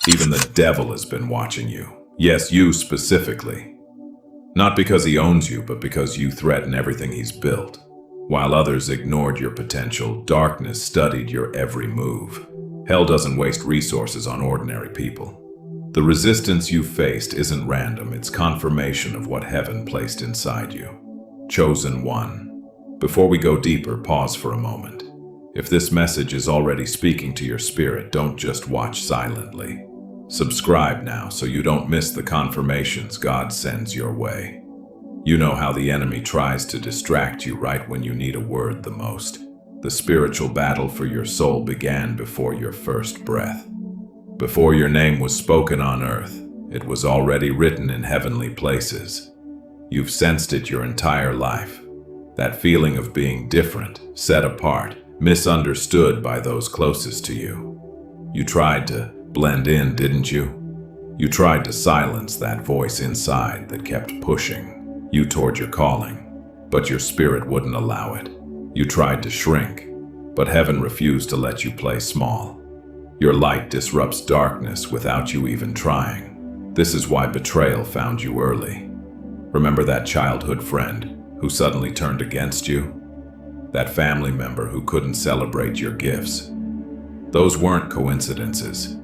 Even the devil has been watching you. Yes, you specifically. Not because he owns you, but because you threaten everything he's built. While others ignored your potential, darkness studied your every move. Hell doesn't waste resources on ordinary people. The resistance you faced isn't random, it's confirmation of what heaven placed inside you. Chosen one. Before we go deeper, pause for a moment. If this message is already speaking to your spirit, don't just watch silently. Subscribe now so you don't miss the confirmations God sends your way. You know how the enemy tries to distract you right when you need a word the most. The spiritual battle for your soul began before your first breath. Before your name was spoken on earth, it was already written in heavenly places. You've sensed it your entire life. That feeling of being different, set apart, misunderstood by those closest to you. You tried to blend in, didn't you? You tried to silence that voice inside that kept pushing you toward your calling, but your spirit wouldn't allow it. You tried to shrink, but heaven refused to let you play small. Your light disrupts darkness without you even trying. This is why betrayal found you early. Remember that childhood friend who suddenly turned against you? That family member who couldn't celebrate your gifts? Those weren't coincidences.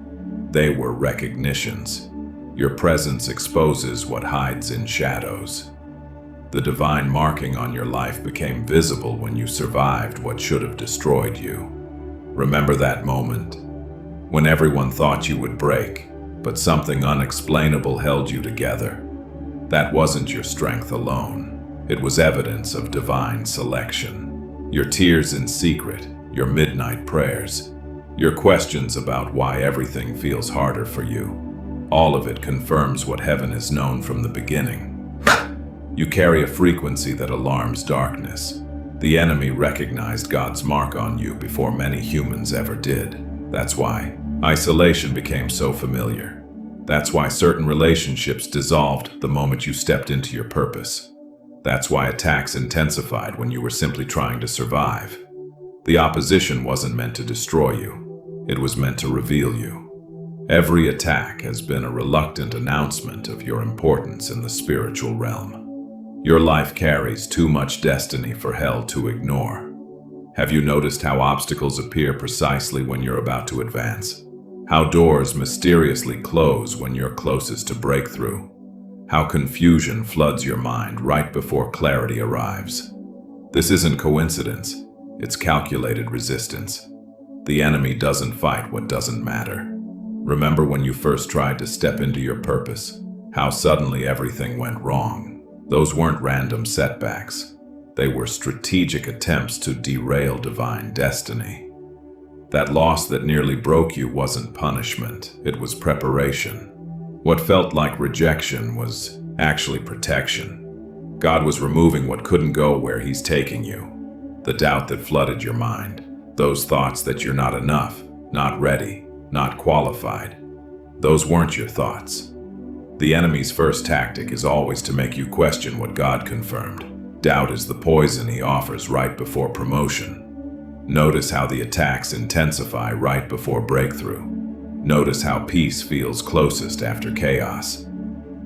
They were recognitions. Your presence exposes what hides in shadows. The divine marking on your life became visible when you survived what should have destroyed you. Remember that moment? When everyone thought you would break, but something unexplainable held you together. That wasn't your strength alone. It was evidence of divine selection. Your tears in secret, your midnight prayers, your questions about why everything feels harder for you. All of it confirms what heaven has known from the beginning. You carry a frequency that alarms darkness. The enemy recognized God's mark on you before many humans ever did. That's why isolation became so familiar. That's why certain relationships dissolved the moment you stepped into your purpose. That's why attacks intensified when you were simply trying to survive. The opposition wasn't meant to destroy you. It was meant to reveal you. Every attack has been a reluctant announcement of your importance in the spiritual realm. Your life carries too much destiny for hell to ignore. Have you noticed how obstacles appear precisely when you're about to advance? How doors mysteriously close when you're closest to breakthrough? How confusion floods your mind right before clarity arrives? This isn't coincidence, it's calculated resistance. The enemy doesn't fight what doesn't matter. Remember when you first tried to step into your purpose, how suddenly everything went wrong. Those weren't random setbacks. They were strategic attempts to derail divine destiny. That loss that nearly broke you wasn't punishment, it was preparation. What felt like rejection was actually protection. God was removing what couldn't go where He's taking you. The doubt that flooded your mind, those thoughts that you're not enough, not ready, not qualified. Those weren't your thoughts. The enemy's first tactic is always to make you question what God confirmed. Doubt is the poison he offers right before promotion. Notice how the attacks intensify right before breakthrough. Notice how peace feels closest after chaos.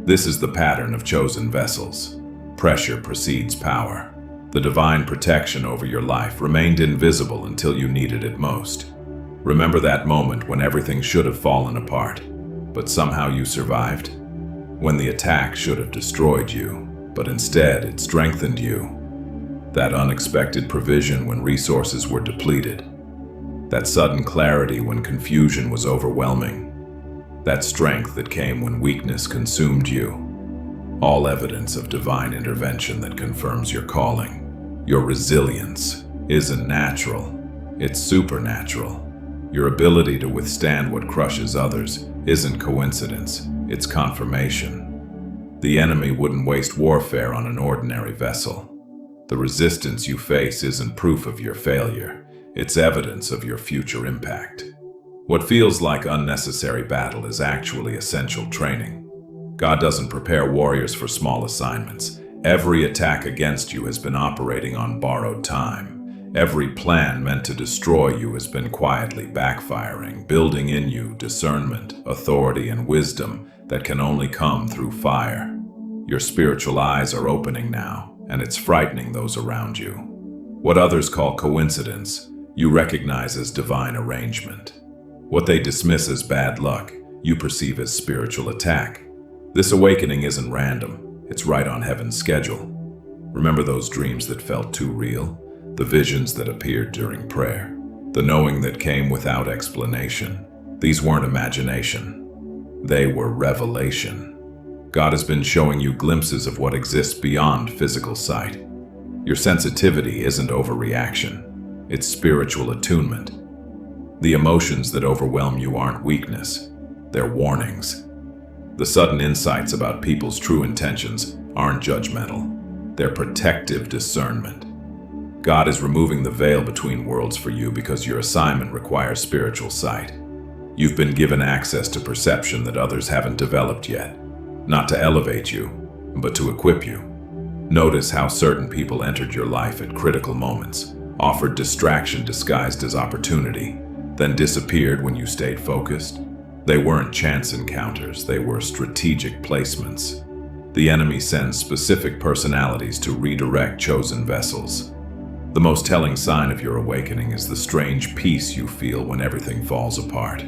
This is the pattern of chosen vessels. Pressure precedes power. The divine protection over your life remained invisible until you needed it most. Remember that moment when everything should have fallen apart, but somehow you survived? When the attack should have destroyed you, but instead it strengthened you. That unexpected provision when resources were depleted. That sudden clarity when confusion was overwhelming. That strength that came when weakness consumed you. All evidence of divine intervention that confirms your calling. Your resilience isn't natural, it's supernatural. Your ability to withstand what crushes others isn't coincidence, it's confirmation. The enemy wouldn't waste warfare on an ordinary vessel. The resistance you face isn't proof of your failure, it's evidence of your future impact. What feels like unnecessary battle is actually essential training. God doesn't prepare warriors for small assignments. Every attack against you has been operating on borrowed time. Every plan meant to destroy you has been quietly backfiring, building in you discernment, authority, and wisdom that can only come through fire. Your spiritual eyes are opening now, and it's frightening those around you. What others call coincidence, you recognize as divine arrangement. What they dismiss as bad luck, you perceive as spiritual attack. This awakening isn't random, it's right on heaven's schedule. Remember those dreams that felt too real? The visions that appeared during prayer? The knowing that came without explanation? These weren't imagination. They were revelation. God has been showing you glimpses of what exists beyond physical sight. Your sensitivity isn't overreaction, it's spiritual attunement. The emotions that overwhelm you aren't weakness, they're warnings. The sudden insights about people's true intentions aren't judgmental, they're protective discernment. God is removing the veil between worlds for you because your assignment requires spiritual sight. You've been given access to perception that others haven't developed yet, not to elevate you, but to equip you. Notice how certain people entered your life at critical moments, offered distraction disguised as opportunity, then disappeared when you stayed focused. They weren't chance encounters, they were strategic placements. The enemy sends specific personalities to redirect chosen vessels. The most telling sign of your awakening is the strange peace you feel when everything falls apart.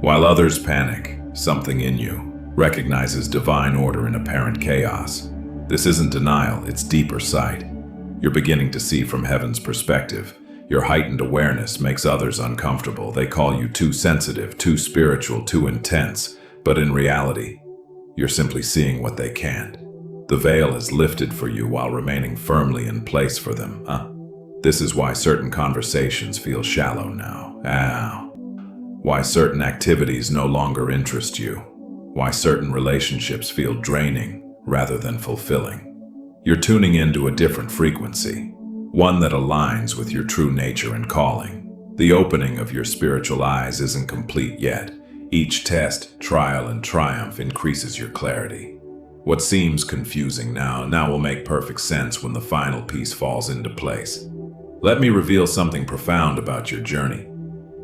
While others panic, something in you recognizes divine order in apparent chaos. This isn't denial, it's deeper sight. You're beginning to see from heaven's perspective. Your heightened awareness makes others uncomfortable. They call you too sensitive, too spiritual, too intense. But in reality, you're simply seeing what they can't. The veil is lifted for you while remaining firmly in place for them. This is why certain conversations feel shallow now. Why certain activities no longer interest you. Why certain relationships feel draining rather than fulfilling. You're tuning into a different frequency, one that aligns with your true nature and calling. The opening of your spiritual eyes isn't complete yet. Each test, trial, and triumph increases your clarity. What seems confusing now will make perfect sense when the final piece falls into place. Let me reveal something profound about your journey.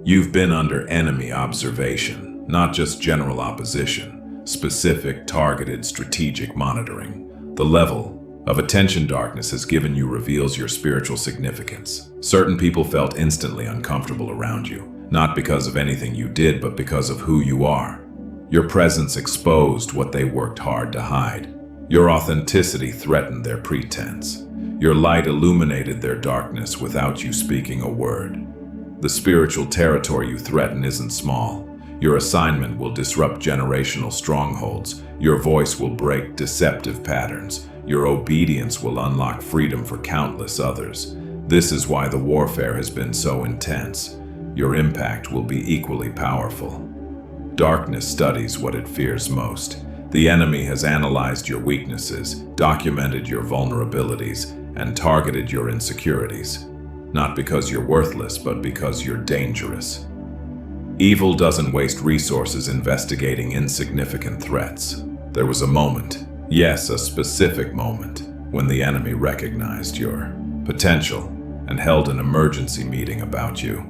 You've been under enemy observation, not just general opposition, specific, targeted, strategic monitoring. The level of attention darkness has given you reveals your spiritual significance. Certain people felt instantly uncomfortable around you, not because of anything you did, but because of who you are. Your presence exposed what they worked hard to hide. Your authenticity threatened their pretense. Your light illuminated their darkness without you speaking a word. The spiritual territory you threaten isn't small. Your assignment will disrupt generational strongholds. Your voice will break deceptive patterns. Your obedience will unlock freedom for countless others. This is why the warfare has been so intense. Your impact will be equally powerful. Darkness studies what it fears most. The enemy has analyzed your weaknesses, documented your vulnerabilities, and targeted your insecurities. Not because you're worthless, but because you're dangerous. Evil doesn't waste resources investigating insignificant threats. There was a moment, yes, a specific moment, when the enemy recognized your potential and held an emergency meeting about you.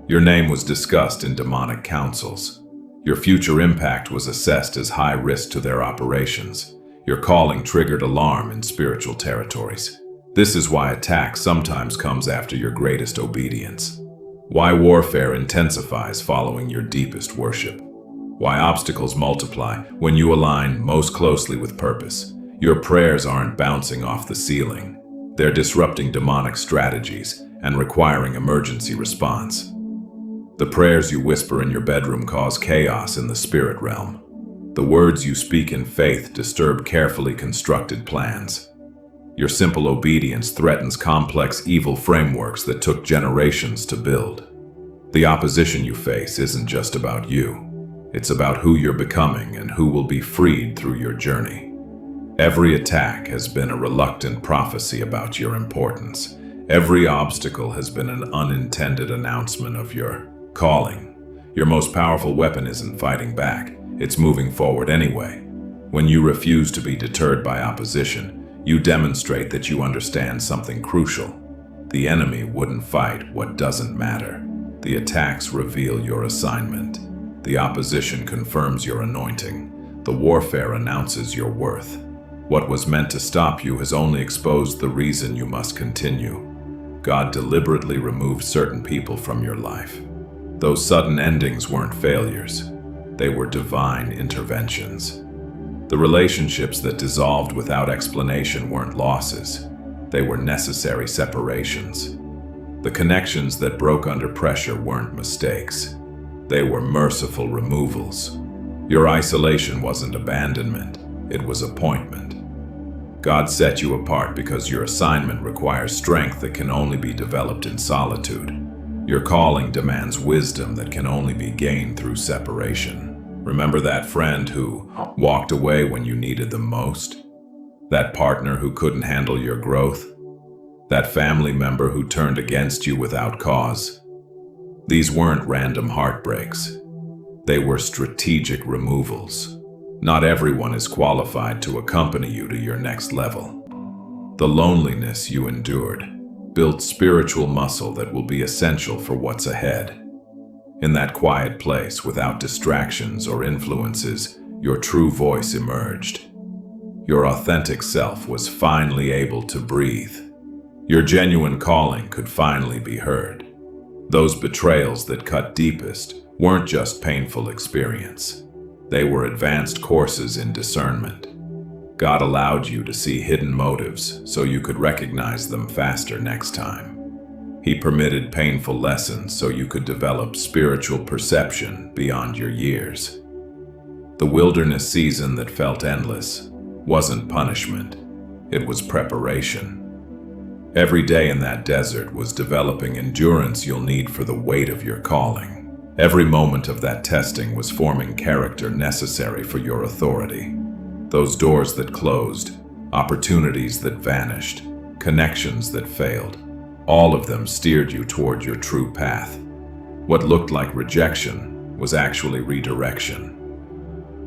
Your name was discussed in demonic councils. Your future impact was assessed as high risk to their operations. Your calling triggered alarm in spiritual territories. This is why attack sometimes comes after your greatest obedience. Why warfare intensifies following your deepest worship. Why obstacles multiply when you align most closely with purpose. Your prayers aren't bouncing off the ceiling. They're disrupting demonic strategies and requiring emergency response. The prayers you whisper in your bedroom cause chaos in the spirit realm. The words you speak in faith disturb carefully constructed plans. Your simple obedience threatens complex evil frameworks that took generations to build. The opposition you face isn't just about you. It's about who you're becoming and who will be freed through your journey. Every attack has been a reluctant prophecy about your importance. Every obstacle has been an unintended announcement of your calling. Your most powerful weapon isn't fighting back, it's moving forward anyway. When you refuse to be deterred by opposition, you demonstrate that you understand something crucial. The enemy wouldn't fight what doesn't matter. The attacks reveal your assignment. The opposition confirms your anointing. The warfare announces your worth. What was meant to stop you has only exposed the reason you must continue. God deliberately removed certain people from your life. Those sudden endings weren't failures. They were divine interventions. The relationships that dissolved without explanation weren't losses. They were necessary separations. The connections that broke under pressure weren't mistakes. They were merciful removals. Your isolation wasn't abandonment. It was appointment. God set you apart because your assignment requires strength that can only be developed in solitude. Your calling demands wisdom that can only be gained through separation. Remember that friend who walked away when you needed them most? That partner who couldn't handle your growth? That family member who turned against you without cause? These weren't random heartbreaks. They were strategic removals. Not everyone is qualified to accompany you to your next level. The loneliness you endured built spiritual muscle that will be essential for what's ahead. In that quiet place, without distractions or influences, your true voice emerged. Your authentic self was finally able to breathe. Your genuine calling could finally be heard. Those betrayals that cut deepest weren't just painful experience. They were advanced courses in discernment. God allowed you to see hidden motives so you could recognize them faster next time. He permitted painful lessons so you could develop spiritual perception beyond your years. The wilderness season that felt endless wasn't punishment, it was preparation. Every day in that desert was developing endurance you'll need for the weight of your calling. Every moment of that testing was forming character necessary for your authority. Those doors that closed, opportunities that vanished, connections that failed, all of them steered you toward your true path. What looked like rejection was actually redirection.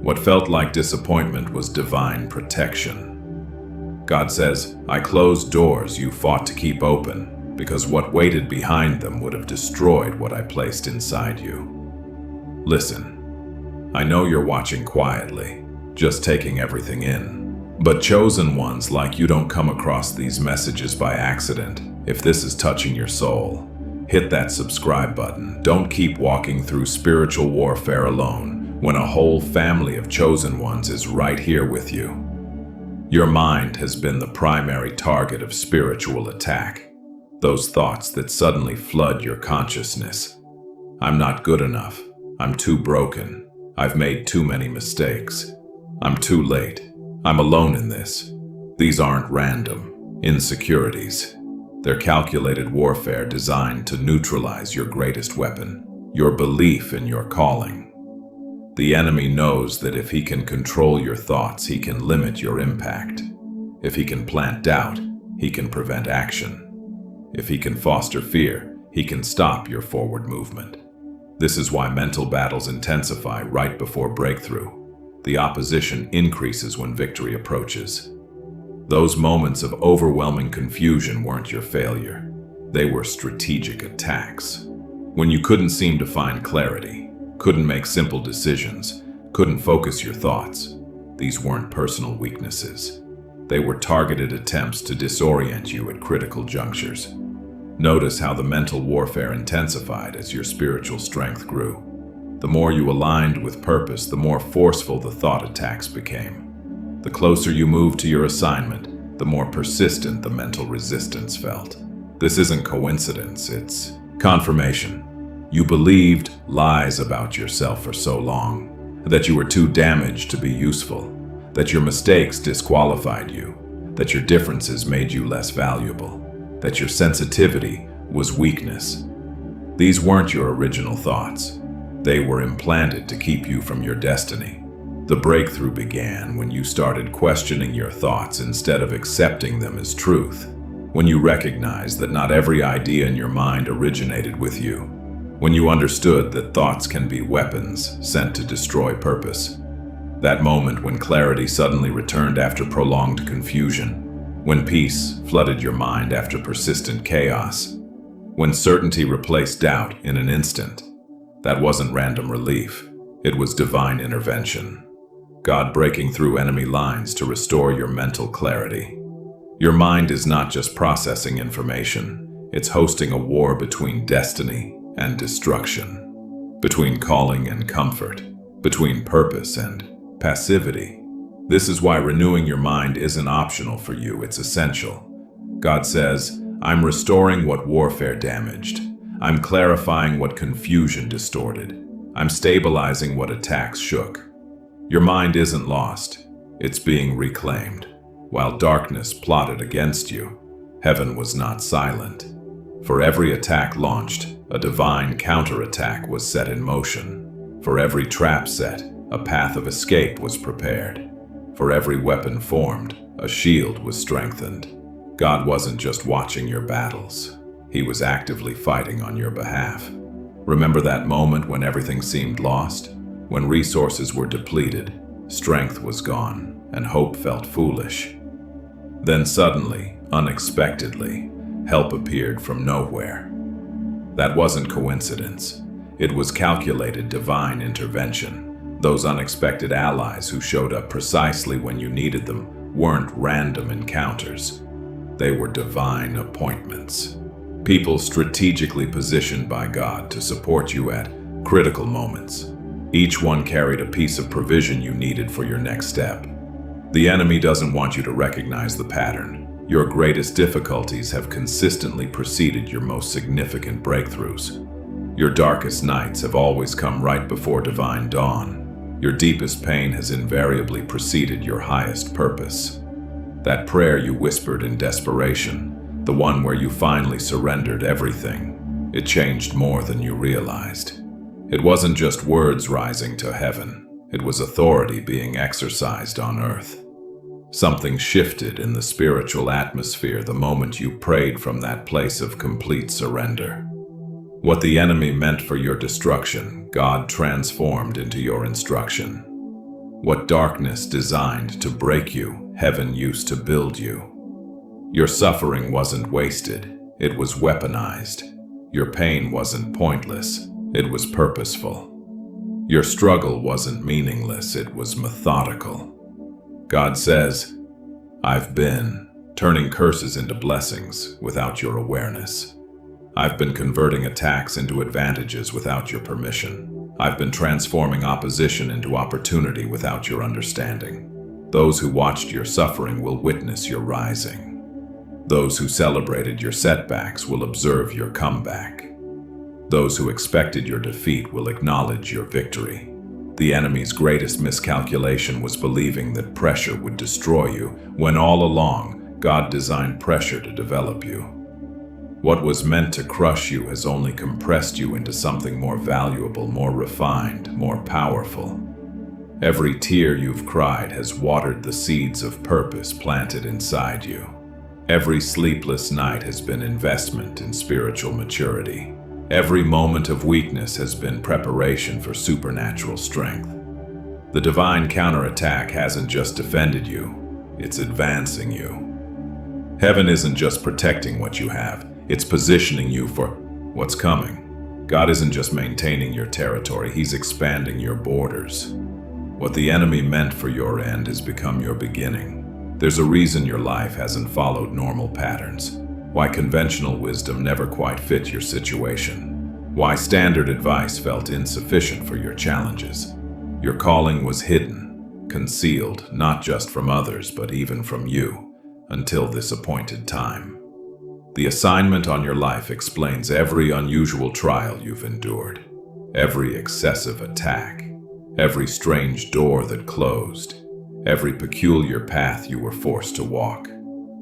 What felt like disappointment was divine protection. God says, I closed doors you fought to keep open, because what waited behind them would have destroyed what I placed inside you. Listen, I know you're watching quietly, just taking everything in. But chosen ones like you don't come across these messages by accident. If this is touching your soul, hit that subscribe button. Don't keep walking through spiritual warfare alone when a whole family of chosen ones is right here with you. Your mind has been the primary target of spiritual attack. Those thoughts that suddenly flood your consciousness. I'm not good enough. I'm too broken. I've made too many mistakes. I'm too late. I'm alone in this. These aren't random insecurities. They're calculated warfare designed to neutralize your greatest weapon, your belief in your calling. The enemy knows that if he can control your thoughts, he can limit your impact. If he can plant doubt, he can prevent action. If he can foster fear, he can stop your forward movement. This is why mental battles intensify right before breakthrough. The opposition increases when victory approaches. Those moments of overwhelming confusion weren't your failure. They were strategic attacks. When you couldn't seem to find clarity, couldn't make simple decisions, couldn't focus your thoughts, these weren't personal weaknesses. They were targeted attempts to disorient you at critical junctures. Notice how the mental warfare intensified as your spiritual strength grew. The more you aligned with purpose, the more forceful the thought attacks became. The closer you moved to your assignment, the more persistent the mental resistance felt. This isn't coincidence, it's confirmation. You believed lies about yourself for so long, that you were too damaged to be useful, that your mistakes disqualified you, that your differences made you less valuable, that your sensitivity was weakness. These weren't your original thoughts. They were implanted to keep you from your destiny. The breakthrough began when you started questioning your thoughts instead of accepting them as truth. When you recognized that not every idea in your mind originated with you. When you understood that thoughts can be weapons sent to destroy purpose. That moment when clarity suddenly returned after prolonged confusion. When peace flooded your mind after persistent chaos, when certainty replaced doubt in an instant, that wasn't random relief, it was divine intervention. God breaking through enemy lines to restore your mental clarity. Your mind is not just processing information, it's hosting a war between destiny and destruction, between calling and comfort, between purpose and passivity. This is why renewing your mind isn't optional for you, it's essential. God says, I'm restoring what warfare damaged. I'm clarifying what confusion distorted. I'm stabilizing what attacks shook. Your mind isn't lost, it's being reclaimed. While darkness plotted against you, heaven was not silent. For every attack launched, a divine counterattack was set in motion. For every trap set, a path of escape was prepared. For every weapon formed, a shield was strengthened. God wasn't just watching your battles. He was actively fighting on your behalf. Remember that moment when everything seemed lost? When resources were depleted, strength was gone, and hope felt foolish. Then suddenly, unexpectedly, help appeared from nowhere. That wasn't coincidence. It was calculated divine intervention. Those unexpected allies who showed up precisely when you needed them weren't random encounters. They were divine appointments. People strategically positioned by God to support you at critical moments. Each one carried a piece of provision you needed for your next step. The enemy doesn't want you to recognize the pattern. Your greatest difficulties have consistently preceded your most significant breakthroughs. Your darkest nights have always come right before divine dawn. Your deepest pain has invariably preceded your highest purpose. That prayer you whispered in desperation, the one where you finally surrendered everything, it changed more than you realized. It wasn't just words rising to heaven, it was authority being exercised on earth. Something shifted in the spiritual atmosphere the moment you prayed from that place of complete surrender. What the enemy meant for your destruction, God transformed into your instruction. What darkness designed to break you, heaven used to build you. Your suffering wasn't wasted, it was weaponized. Your pain wasn't pointless, it was purposeful. Your struggle wasn't meaningless, it was methodical. God says, I've been turning curses into blessings without your awareness. I've been converting attacks into advantages without your permission. I've been transforming opposition into opportunity without your understanding. Those who watched your suffering will witness your rising. Those who celebrated your setbacks will observe your comeback. Those who expected your defeat will acknowledge your victory. The enemy's greatest miscalculation was believing that pressure would destroy you, when all along, God designed pressure to develop you. What was meant to crush you has only compressed you into something more valuable, more refined, more powerful. Every tear you've cried has watered the seeds of purpose planted inside you. Every sleepless night has been investment in spiritual maturity. Every moment of weakness has been preparation for supernatural strength. The divine counterattack hasn't just defended you, it's advancing you. Heaven isn't just protecting what you have, it's positioning you for what's coming. God isn't just maintaining your territory, He's expanding your borders. What the enemy meant for your end has become your beginning. There's a reason your life hasn't followed normal patterns. Why conventional wisdom never quite fit your situation. Why standard advice felt insufficient for your challenges. Your calling was hidden, concealed, not just from others, but even from you, until this appointed time. The assignment on your life explains every unusual trial you've endured, every excessive attack, every strange door that closed, every peculiar path you were forced to walk.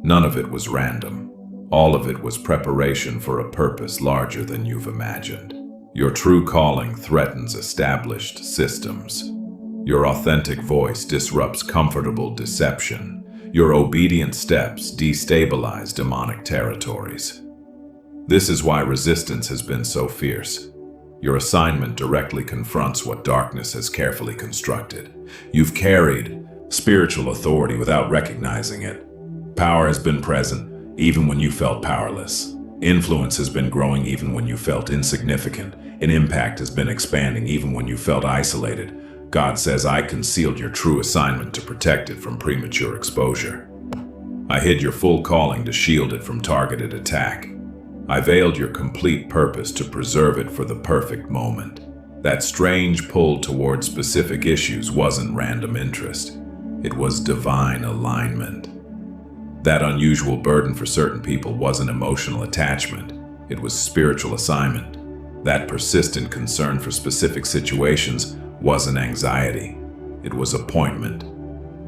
None of it was random. All of it was preparation for a purpose larger than you've imagined. Your true calling threatens established systems. Your authentic voice disrupts comfortable deception. Your obedient steps destabilize demonic territories. This is why resistance has been so fierce. Your assignment directly confronts what darkness has carefully constructed. You've carried spiritual authority without recognizing it. Power has been present even when you felt powerless. Influence has been growing even when you felt insignificant. And impact has been expanding even when you felt isolated. God says, I concealed your true assignment to protect it from premature exposure. I hid your full calling to shield it from targeted attack. I veiled your complete purpose to preserve it for the perfect moment. That strange pull toward specific issues wasn't random interest. It was divine alignment. That unusual burden for certain people wasn't emotional attachment. It was spiritual assignment. That persistent concern for specific situations wasn't anxiety. It was appointment.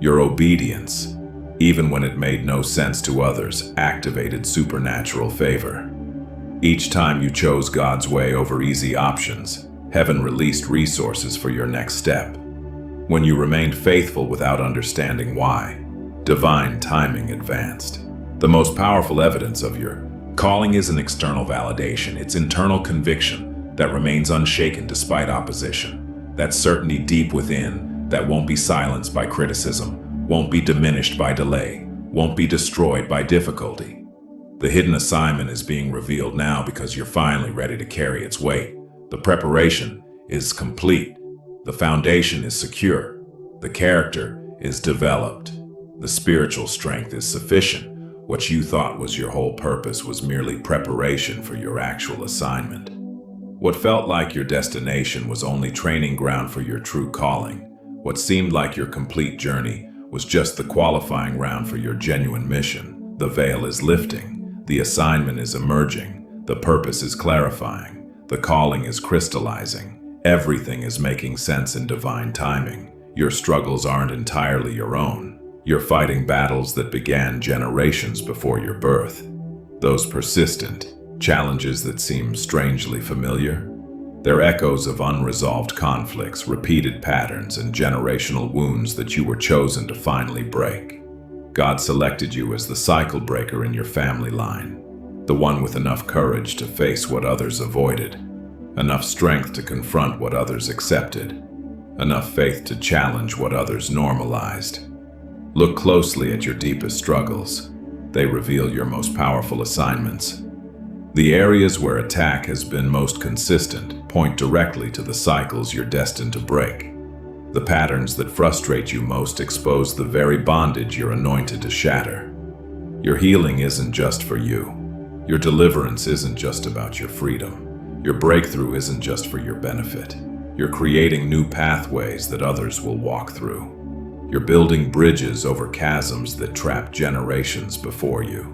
Your obedience, even when it made no sense to others, activated supernatural favor. Each time you chose God's way over easy options, heaven released resources for your next step. When you remained faithful without understanding why, divine timing advanced. The most powerful evidence of your calling isn't external validation, it's internal conviction that remains unshaken despite opposition. That certainty deep within that won't be silenced by criticism, won't be diminished by delay, won't be destroyed by difficulty. The hidden assignment is being revealed now because you're finally ready to carry its weight. The preparation is complete. The foundation is secure. The character is developed. The spiritual strength is sufficient. What you thought was your whole purpose was merely preparation for your actual assignment. What felt like your destination was only training ground for your true calling. What seemed like your complete journey was just the qualifying round for your genuine mission. The veil is lifting. The assignment is emerging. The purpose is clarifying. The calling is crystallizing. Everything is making sense in divine timing. Your struggles aren't entirely your own. You're fighting battles that began generations before your birth. Those persistent challenges that seem strangely familiar, they're echoes of unresolved conflicts, repeated patterns, and generational wounds that you were chosen to finally break. God selected you as the cycle breaker in your family line, the one with enough courage to face what others avoided, enough strength to confront what others accepted, enough faith to challenge what others normalized. Look closely at your deepest struggles. They reveal your most powerful assignments. The areas where attack has been most consistent point directly to the cycles you're destined to break. The patterns that frustrate you most expose the very bondage you're anointed to shatter. Your healing isn't just for you. Your deliverance isn't just about your freedom. Your breakthrough isn't just for your benefit. You're creating new pathways that others will walk through. You're building bridges over chasms that trap generations before you.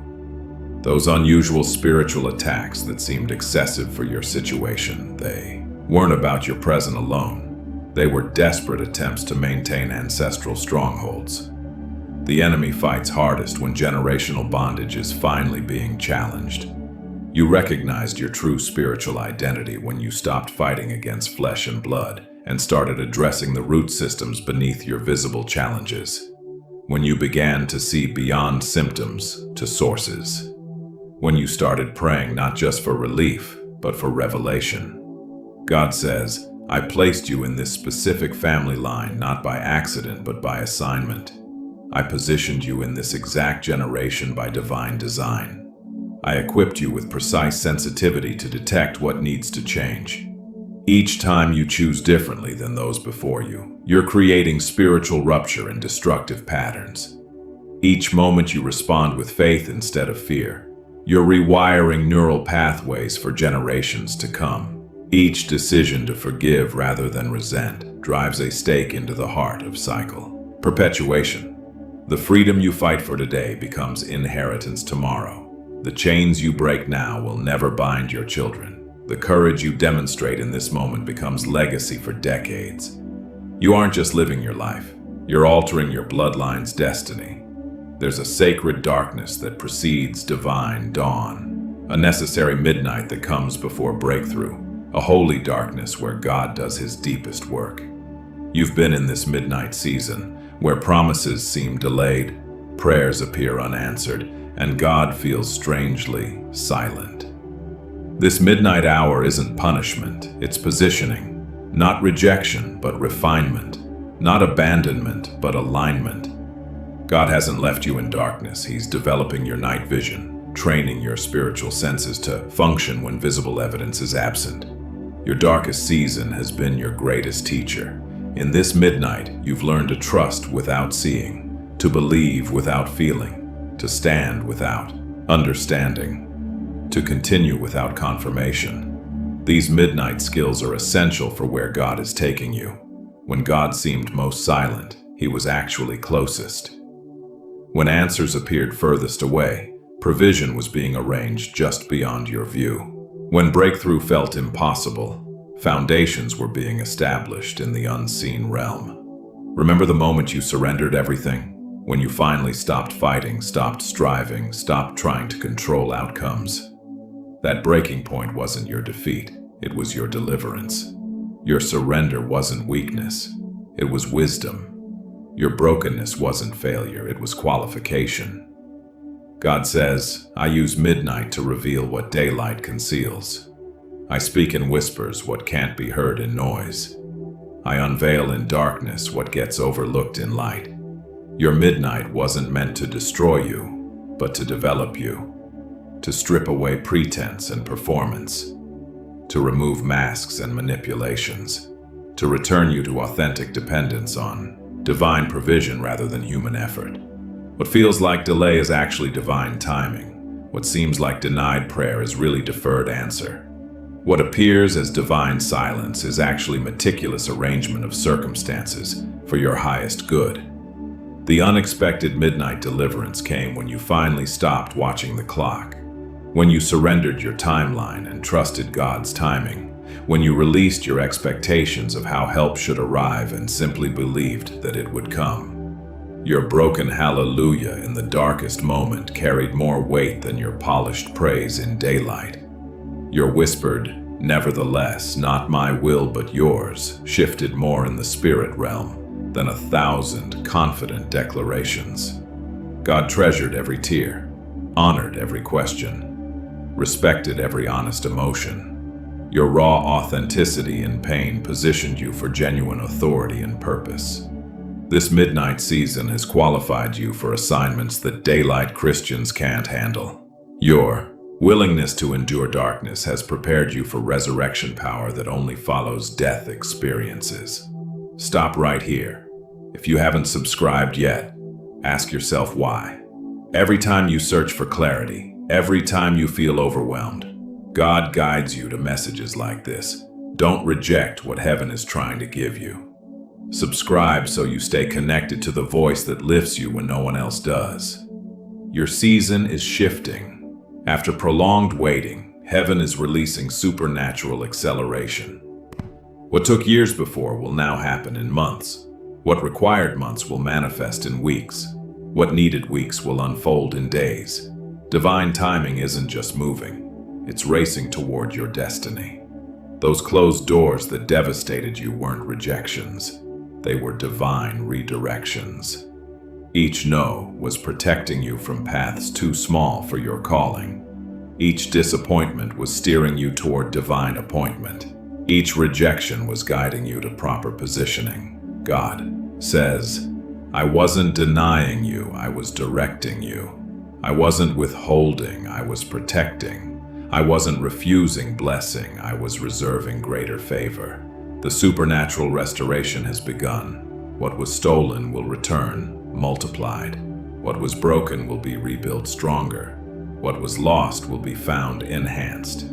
Those unusual spiritual attacks that seemed excessive for your situation, they weren't about your present alone. They were desperate attempts to maintain ancestral strongholds. The enemy fights hardest when generational bondage is finally being challenged. You recognized your true spiritual identity when you stopped fighting against flesh and blood and started addressing the root systems beneath your visible challenges. When you began to see beyond symptoms to sources. When you started praying not just for relief, but for revelation. God says, I placed you in this specific family line not by accident but by assignment. I positioned you in this exact generation by divine design. I equipped you with precise sensitivity to detect what needs to change. Each time you choose differently than those before you, you're creating spiritual rupture and destructive patterns. Each moment you respond with faith instead of fear. You're rewiring neural pathways for generations to come. Each decision to forgive rather than resent drives a stake into the heart of cycle. Perpetuation. The freedom you fight for today becomes inheritance tomorrow. The chains you break now will never bind your children. The courage you demonstrate in this moment becomes legacy for decades. You aren't just living your life, you're altering your bloodline's destiny. There's a sacred darkness that precedes divine dawn, a necessary midnight that comes before breakthrough, a holy darkness where God does his deepest work. You've been in this midnight season where promises seem delayed, prayers appear unanswered, and God feels strangely silent. This midnight hour isn't punishment, it's positioning. Not rejection, but refinement. Not abandonment, but alignment. God hasn't left you in darkness. He's developing your night vision, training your spiritual senses to function when visible evidence is absent. Your darkest season has been your greatest teacher. In this midnight, you've learned to trust without seeing, to believe without feeling, to stand without understanding, to continue without confirmation. These midnight skills are essential for where God is taking you. When God seemed most silent, He was actually closest. When answers appeared furthest away, provision was being arranged just beyond your view. When breakthrough felt impossible, foundations were being established in the unseen realm. Remember the moment you surrendered everything? When you finally stopped fighting, stopped striving, stopped trying to control outcomes? That breaking point wasn't your defeat, it was your deliverance. Your surrender wasn't weakness, it was wisdom. Your brokenness wasn't failure, it was qualification. God says, I use midnight to reveal what daylight conceals. I speak in whispers what can't be heard in noise. I unveil in darkness what gets overlooked in light. Your midnight wasn't meant to destroy you, but to develop you, to strip away pretense and performance, to remove masks and manipulations, to return you to authentic dependence on divine provision rather than human effort. What feels like delay is actually divine timing. What seems like denied prayer is really deferred answer. What appears as divine silence is actually meticulous arrangement of circumstances for your highest good. The unexpected midnight deliverance came when you finally stopped watching the clock, when you surrendered your timeline and trusted God's timing, when you released your expectations of how help should arrive and simply believed that it would come. Your broken hallelujah in the darkest moment carried more weight than your polished praise in daylight. Your whispered, nevertheless, not my will but yours, shifted more in the spirit realm than 1,000 confident declarations. God treasured every tear, honored every question, respected every honest emotion. Your raw authenticity in pain positioned you for genuine authority and purpose. This midnight season has qualified you for assignments that daylight Christians can't handle. Your willingness to endure darkness has prepared you for resurrection power that only follows death experiences. Stop right here. If you haven't subscribed yet, ask yourself why. Every time you search for clarity, every time you feel overwhelmed, God guides you to messages like this. Don't reject what heaven is trying to give you. Subscribe so you stay connected to the voice that lifts you when no one else does. Your season is shifting. After prolonged waiting, heaven is releasing supernatural acceleration. What took years before will now happen in months. What required months will manifest in weeks. What needed weeks will unfold in days. Divine timing isn't just moving, it's racing toward your destiny. Those closed doors that devastated you weren't rejections. They were divine redirections. Each no was protecting you from paths too small for your calling. Each disappointment was steering you toward divine appointment. Each rejection was guiding you to proper positioning. God says, I wasn't denying you, I was directing you. I wasn't withholding, I was protecting. I wasn't refusing blessing, I was reserving greater favor. The supernatural restoration has begun. What was stolen will return, multiplied. What was broken will be rebuilt stronger. What was lost will be found enhanced.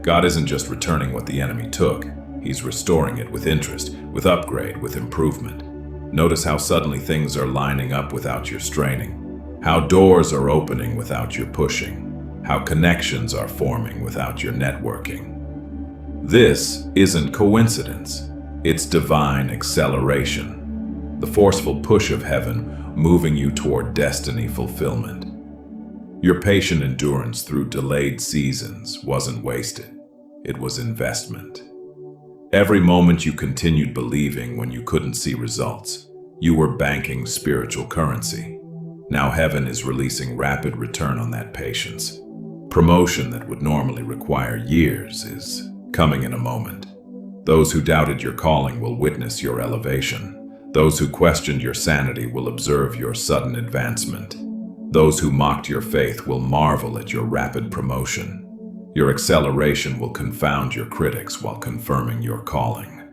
God isn't just returning what the enemy took. He's restoring it with interest, with upgrade, with improvement. Notice how suddenly things are lining up without your straining. How doors are opening without your pushing. How connections are forming without your networking. This isn't coincidence. It's divine acceleration. The forceful push of heaven moving you toward destiny fulfillment. Your patient endurance through delayed seasons wasn't wasted. It was investment. Every moment you continued believing when you couldn't see results, you were banking spiritual currency. Now heaven is releasing rapid return on that patience. Promotion that would normally require years is coming in a moment. Those who doubted your calling will witness your elevation. Those who questioned your sanity will observe your sudden advancement. Those who mocked your faith will marvel at your rapid promotion. Your acceleration will confound your critics while confirming your calling.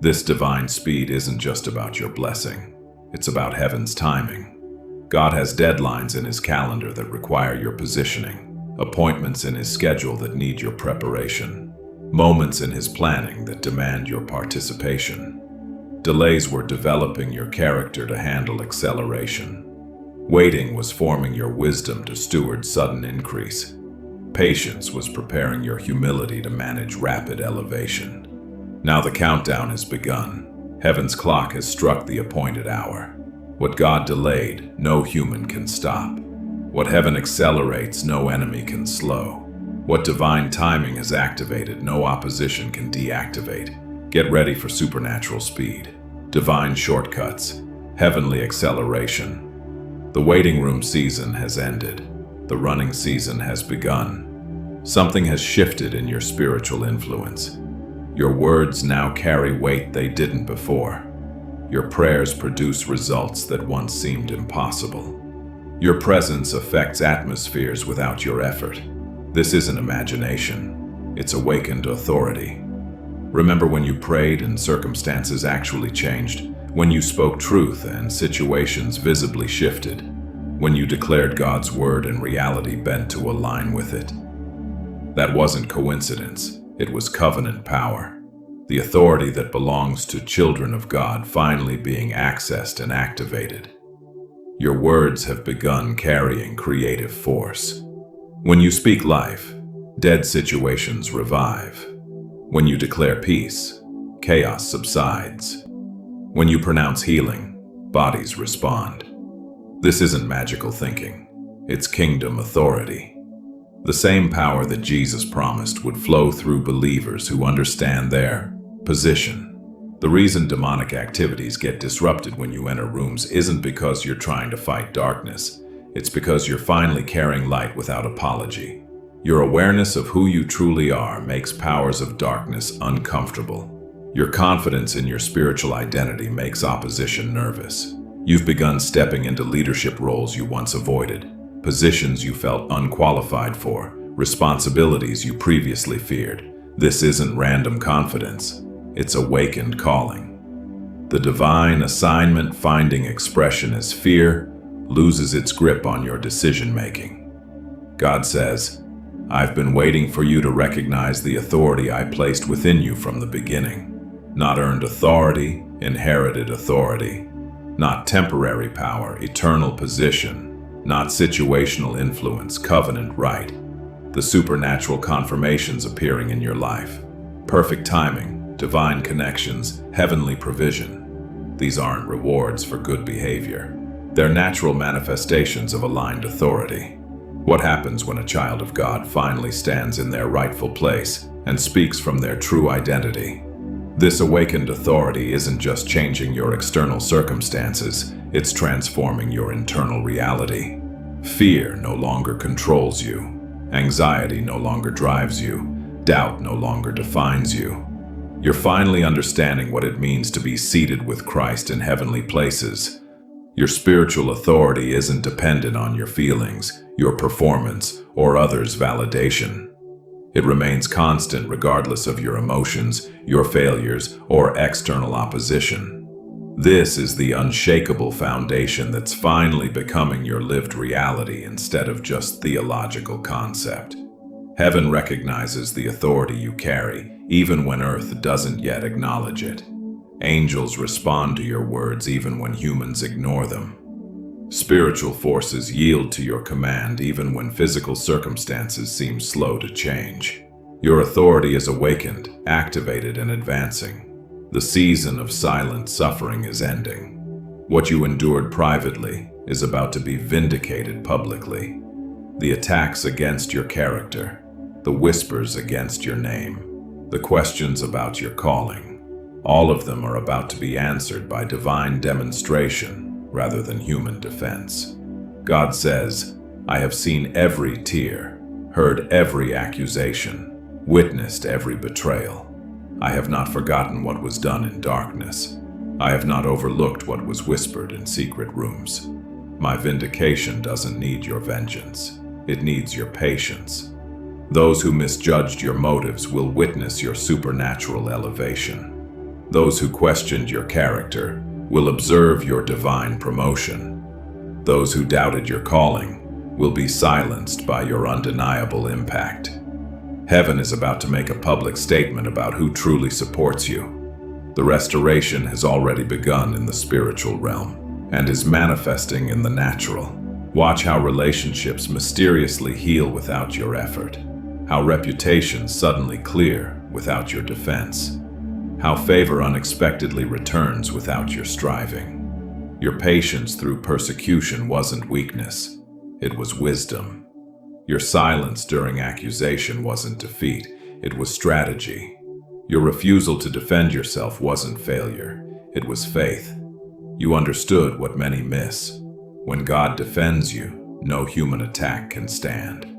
This divine speed isn't just about your blessing. It's about heaven's timing. God has deadlines in His calendar that require your positioning, appointments in His schedule that need your preparation, moments in His planning that demand your participation. Delays were developing your character to handle acceleration. Waiting was forming your wisdom to steward sudden increase. Patience was preparing your humility to manage rapid elevation. Now the countdown has begun. Heaven's clock has struck the appointed hour. What God delayed, no human can stop. What heaven accelerates, no enemy can slow. What divine timing has activated, no opposition can deactivate. Get ready for supernatural speed, divine shortcuts, heavenly acceleration. The waiting room season has ended. The running season has begun. Something has shifted in your spiritual influence. Your words now carry weight they didn't before. Your prayers produce results that once seemed impossible. Your presence affects atmospheres without your effort. This isn't imagination. It's awakened authority. Remember when you prayed and circumstances actually changed? When you spoke truth and situations visibly shifted? When you declared God's word and reality bent to align with it? That wasn't coincidence. It was covenant power. The authority that belongs to children of God finally being accessed and activated. Your words have begun carrying creative force. When you speak life, dead situations revive. When you declare peace, chaos subsides. When you pronounce healing, bodies respond. This isn't magical thinking. It's kingdom authority. The same power that Jesus promised would flow through believers who understand their position. The reason demonic activities get disrupted when you enter rooms isn't because you're trying to fight darkness. It's because you're finally carrying light without apology. Your awareness of who you truly are makes powers of darkness uncomfortable. Your confidence in your spiritual identity makes opposition nervous. You've begun stepping into leadership roles you once avoided, positions you felt unqualified for, responsibilities you previously feared. This isn't random confidence. It's awakened calling. The divine assignment finding expression as fear loses its grip on your decision-making. God says, "I've been waiting for you to recognize the authority I placed within you from the beginning. Not earned authority, inherited authority. Not temporary power, eternal position. Not situational influence, covenant right. The supernatural confirmations appearing in your life. Perfect timing, divine connections, heavenly provision. These aren't rewards for good behavior. They're natural manifestations of aligned authority. What happens when a child of God finally stands in their rightful place and speaks from their true identity? This awakened authority isn't just changing your external circumstances, it's transforming your internal reality. Fear no longer controls you. Anxiety no longer drives you. Doubt no longer defines you. You're finally understanding what it means to be seated with Christ in heavenly places. Your spiritual authority isn't dependent on your feelings, your performance, or others' validation. It remains constant regardless of your emotions, your failures, or external opposition. This is the unshakable foundation that's finally becoming your lived reality instead of just theological concept. Heaven recognizes the authority you carry, even when earth doesn't yet acknowledge it. Angels respond to your words even when humans ignore them. Spiritual forces yield to your command even when physical circumstances seem slow to change. Your authority is awakened, activated, and advancing. The season of silent suffering is ending. What you endured privately is about to be vindicated publicly. The attacks against your character, the whispers against your name, the questions about your calling, all of them are about to be answered by divine demonstration rather than human defense. God says, "I have seen every tear, heard every accusation, witnessed every betrayal. I have not forgotten what was done in darkness. I have not overlooked what was whispered in secret rooms. My vindication doesn't need your vengeance. It needs your patience. Those who misjudged your motives will witness your supernatural elevation. Those who questioned your character will observe your divine promotion. Those who doubted your calling will be silenced by your undeniable impact. Heaven is about to make a public statement about who truly supports you. The restoration has already begun in the spiritual realm and is manifesting in the natural. Watch how relationships mysteriously heal without your effort, how reputations suddenly clear without your defense, how favor unexpectedly returns without your striving. Your patience through persecution wasn't weakness, it was wisdom. Your silence during accusation wasn't defeat, it was strategy. Your refusal to defend yourself wasn't failure, it was faith. You understood what many miss. When God defends you, no human attack can stand.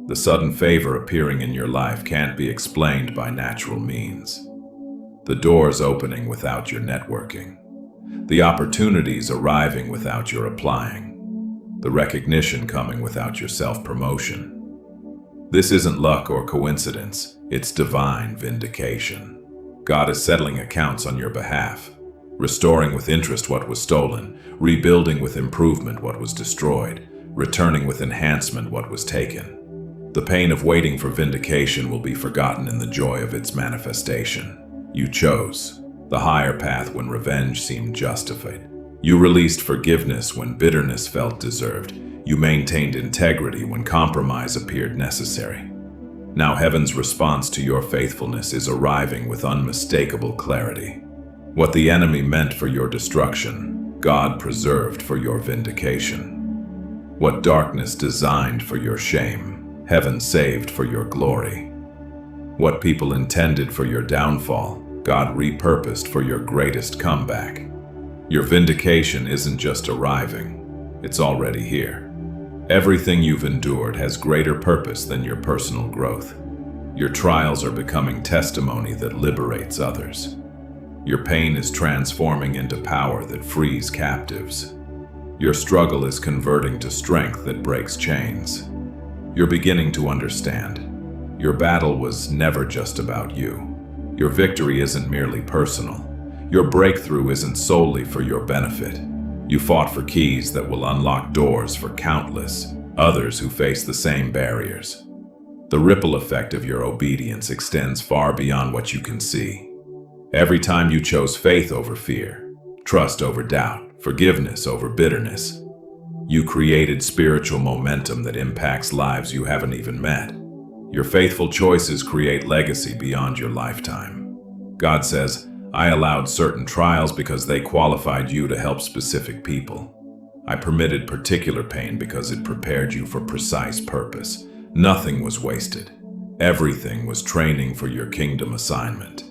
The sudden favor appearing in your life can't be explained by natural means. The doors opening without your networking. The opportunities arriving without your applying. The recognition coming without your self-promotion. This isn't luck or coincidence, it's divine vindication. God is settling accounts on your behalf, restoring with interest what was stolen, rebuilding with improvement what was destroyed, returning with enhancement what was taken. The pain of waiting for vindication will be forgotten in the joy of its manifestation. You chose the higher path when revenge seemed justified. You released forgiveness when bitterness felt deserved. You maintained integrity when compromise appeared necessary. Now heaven's response to your faithfulness is arriving with unmistakable clarity. What the enemy meant for your destruction, God preserved for your vindication. What darkness designed for your shame, heaven saved for your glory. What people intended for your downfall, God repurposed for your greatest comeback. Your vindication isn't just arriving, it's already here. Everything you've endured has greater purpose than your personal growth. Your trials are becoming testimony that liberates others. Your pain is transforming into power that frees captives. Your struggle is converting to strength that breaks chains. You're beginning to understand. Your battle was never just about you. Your victory isn't merely personal. Your breakthrough isn't solely for your benefit. You fought for keys that will unlock doors for countless others who face the same barriers. The ripple effect of your obedience extends far beyond what you can see. Every time you chose faith over fear, trust over doubt, forgiveness over bitterness, you created spiritual momentum that impacts lives you haven't even met. Your faithful choices create legacy beyond your lifetime. God says, I allowed certain trials because they qualified you to help specific people. I permitted particular pain because it prepared you for precise purpose. Nothing was wasted. Everything was training for your kingdom assignment.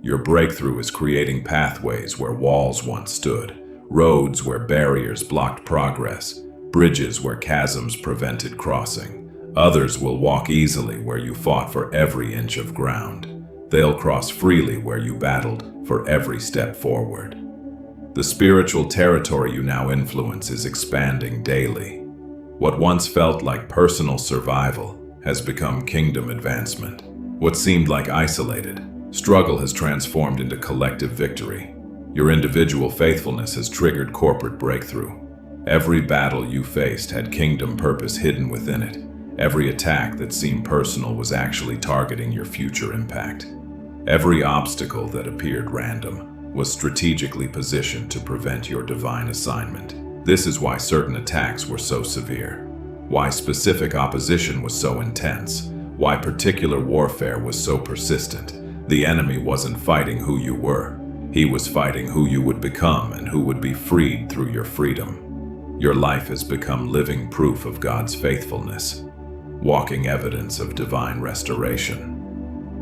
Your breakthrough is creating pathways where walls once stood, roads where barriers blocked progress, bridges where chasms prevented crossing. Others will walk easily where you fought for every inch of ground. They'll cross freely where you battled for every step forward. The spiritual territory you now influence is expanding daily. What once felt like personal survival has become kingdom advancement. What seemed like isolated struggle has transformed into collective victory. Your individual faithfulness has triggered corporate breakthrough. Every battle you faced had kingdom purpose hidden within it. Every attack that seemed personal was actually targeting your future impact. Every obstacle that appeared random was strategically positioned to prevent your divine assignment. This is why certain attacks were so severe, why specific opposition was so intense, why particular warfare was so persistent. The enemy wasn't fighting who you were. He was fighting who you would become and who would be freed through your freedom. Your life has become living proof of God's faithfulness, walking evidence of divine restoration,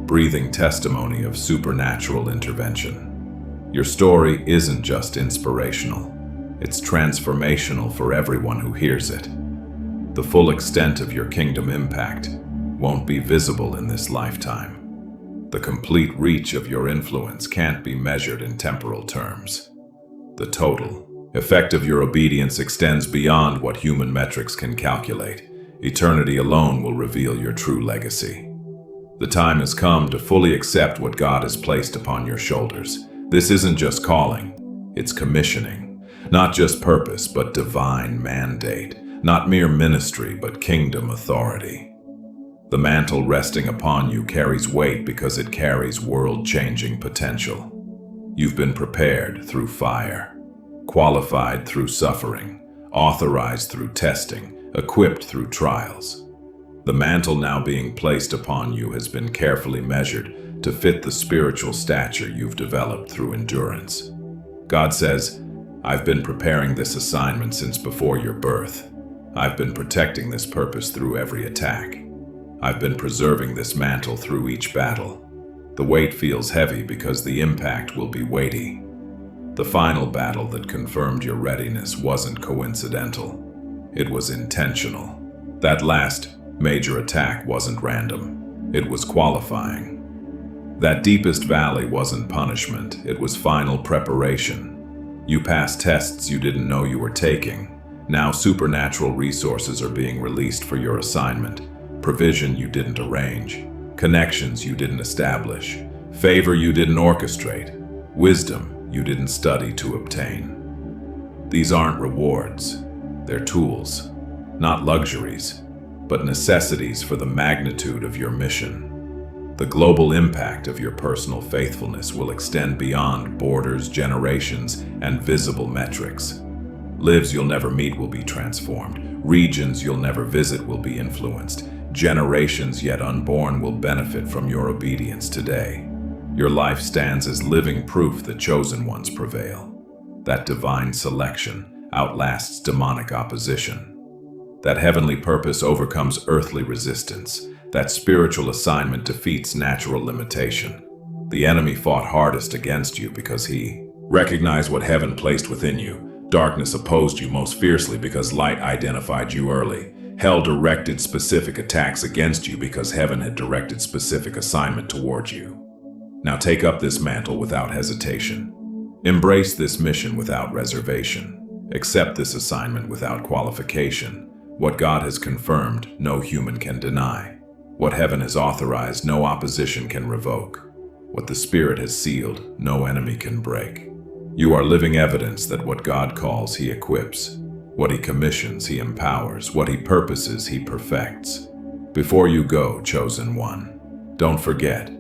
breathing testimony of supernatural intervention. Your story isn't just inspirational, it's transformational for everyone who hears it. The full extent of your kingdom impact won't be visible in this lifetime, The complete reach of your influence can't be measured in temporal terms. The total effect of your obedience extends beyond what human metrics can calculate. Eternity alone will reveal your true legacy. The time has come to fully accept what God has placed upon your shoulders. This isn't just calling, it's commissioning. Not just purpose, but divine mandate. Not mere ministry, but kingdom authority. The mantle resting upon you carries weight because it carries world-changing potential. You've been prepared through fire, qualified through suffering, authorized through testing, equipped through trials. The mantle now being placed upon you has been carefully measured to fit the spiritual stature you've developed through endurance. God says, I've been preparing this assignment since before your birth. I've been protecting this purpose through every attack. I've been preserving this mantle through each battle. The weight feels heavy because the impact will be weighty. The final battle that confirmed your readiness wasn't coincidental. It was intentional. That last major attack wasn't random. It was qualifying. That deepest valley wasn't punishment. It was final preparation. You passed tests you didn't know you were taking. Now supernatural resources are being released for your assignment. Provision you didn't arrange. Connections you didn't establish. Favor you didn't orchestrate. Wisdom you didn't study to obtain. These aren't rewards. They're tools. Not luxuries, but necessities for the magnitude of your mission. The global impact of your personal faithfulness will extend beyond borders, generations, and visible metrics. Lives you'll never meet will be transformed. Regions you'll never visit will be influenced. Generations yet unborn will benefit from your obedience today. Your life stands as living proof that chosen ones prevail. That divine selection outlasts demonic opposition. That heavenly purpose overcomes earthly resistance. That spiritual assignment defeats natural limitation. The enemy fought hardest against you because he recognized what heaven placed within you. Darkness opposed you most fiercely because light identified you early. Hell directed specific attacks against you because heaven had directed specific assignment towards you. Now take up this mantle without hesitation. Embrace this mission without reservation. Accept this assignment without qualification. What God has confirmed, no human can deny. What heaven has authorized, no opposition can revoke. What the Spirit has sealed, no enemy can break. You are living evidence that what God calls, He equips. What He commissions, He empowers. What He purposes, He perfects. Before you go, chosen one, don't forget,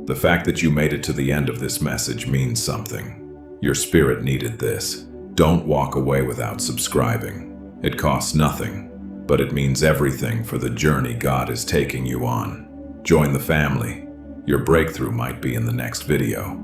the fact that you made it to the end of this message means something. Your spirit needed this. Don't walk away without subscribing. It costs nothing, but it means everything for the journey God is taking you on. Join the family. Your breakthrough might be in the next video.